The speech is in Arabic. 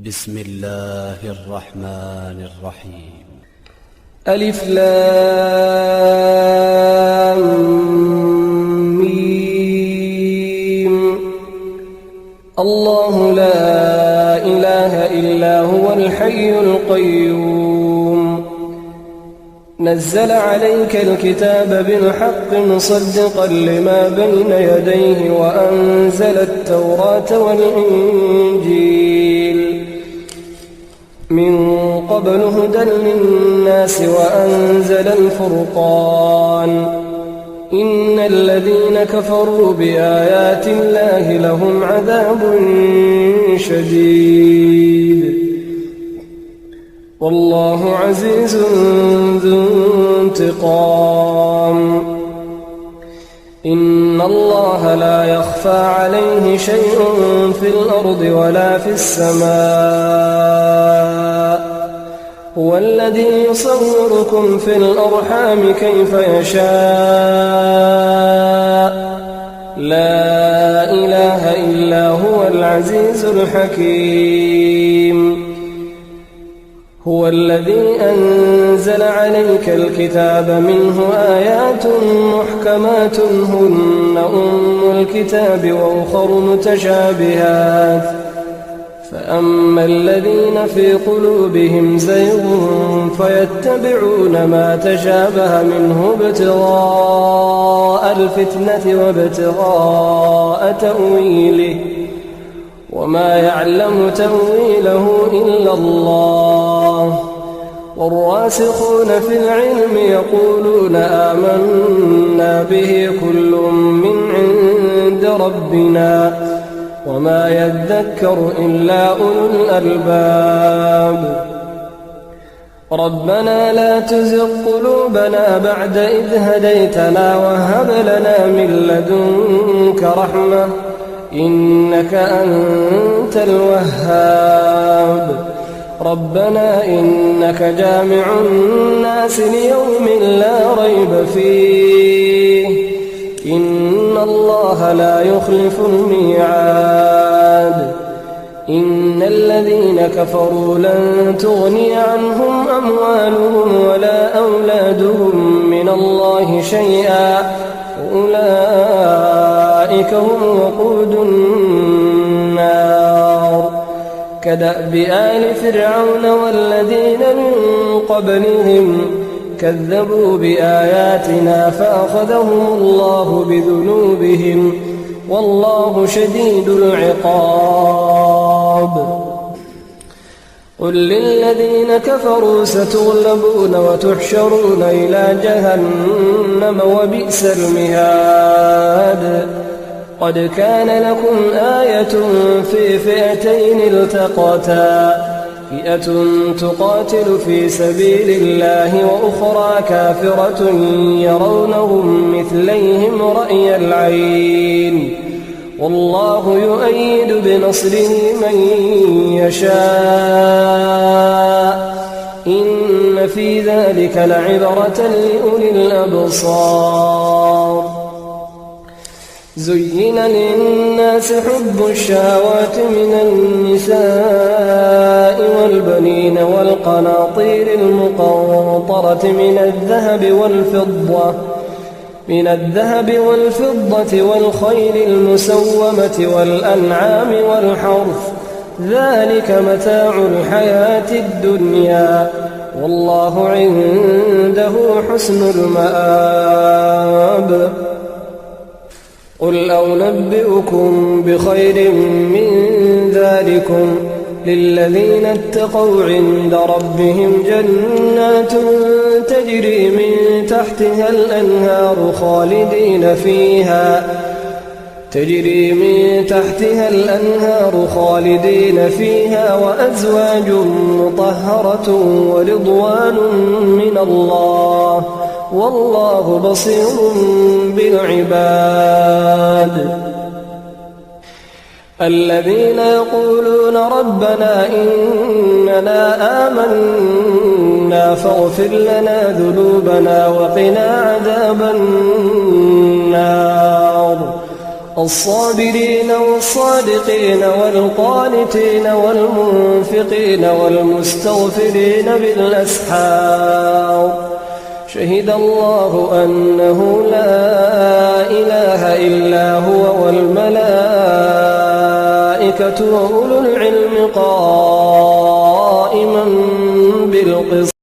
بسم الله الرحمن الرحيم. ألف لام ميم. الله لا إله إلا هو الحي القيوم. نزل عليك الكتاب بالحق مصدقا لما بين يديه وأنزل التوراة والإنجيل من قبل هدى للناس وأنزل الفرقان. إن الذين كفروا بآيات الله لهم عذاب شديد والله عزيز ذو انتقام. إن الله لا يخفى عليه شيء في الأرض ولا في السماء. هو الذي يصوركم في الأرحام كيف يشاء. لا إله إلا هو العزيز الحكيم. هو الذي أنزل عليك الكتاب منه آيات محكمات هن أم الكتاب وأخر متشابهات. فأما الذين في قلوبهم زيغ فيتبعون ما تشابه منه ابتغاء الفتنة وابتغاء تأويله وما يعلم تأويله إلا الله. والراسخون في العلم يقولون آمنا به كل من عند ربنا وما يذكر إلا أولو الألباب. ربنا لا تزغ قلوبنا بعد إذ هديتنا وهب لنا من لدنك رحمة إنك أنت الوهاب. ربنا إنك جامع الناس ليوم لا ريب فيه إن الله لا يخلف الميعاد. إن الذين كفروا لن تغني عنهم أموالهم ولا أولادهم من الله شيئا أولئك هم وقود النار. كدأب آل فرعون والذين من قبلهم كذبوا بآياتنا فأخذهم الله بذنوبهم والله شديد العقاب. قل للذين كفروا ستغلبون وتحشرون إلى جهنم وبئس المهاد. قد كان لكم آية في فئتين التقتا فئة تقاتل في سبيل الله وأخرى كافرة يرونهم مثليهم رأي العين والله يؤيد بنصره من يشاء. إن في ذلك لعبرة لأولي الأبصار. زين للناس حب الشهوات من النساء والبنين والقناطير المقنطرة من الذهب والفضة والخيل المسومة والأنعام والحرث ذلك متاع الحياة الدنيا والله عنده حسن المآب. قل أنبئكم بخير من ذلكم للذين اتقوا عند ربهم جنات تجري من تحتها الأنهار خالدين فيها وأزواج مطهرة ورضوان من الله والله بصير بالعباد. الذين يقولون ربنا إننا آمنا فاغفر لنا ذنوبنا وقنا عذاب النار الصابرين والصادقين والقانتين والمنفقين والمستغفرين بالأسحار شهد الله أنه لا إله إلا هو والملائكة وأولو العلم قائما بالقسط